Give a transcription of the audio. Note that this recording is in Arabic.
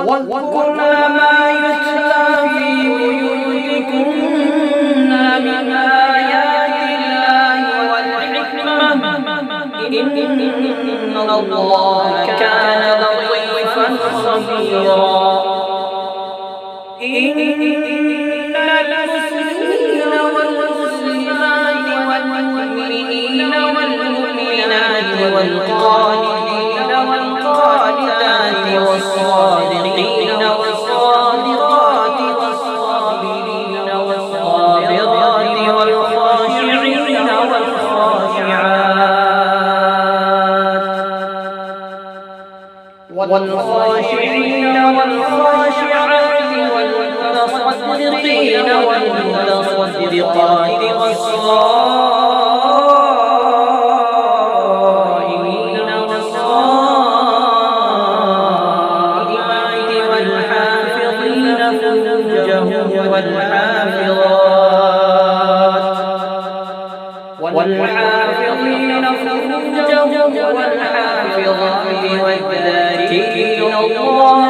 واذكرن ما يتلى في بيوتكن من آيات الله والحكمة إن الله كان لطيفا خبيرا. إن المسلمين والمسلمات والمؤمنين والمؤمنات والقانتين والقانتات والصادقين والصادقات والصابرين والصابرات والخاشعين والخاشعين والخاشعات والمتصدقين والمتصدقات والصائمين والصائمات والحافظين فروجهم والحافظين فروجهم والحافظات والذاكرين الله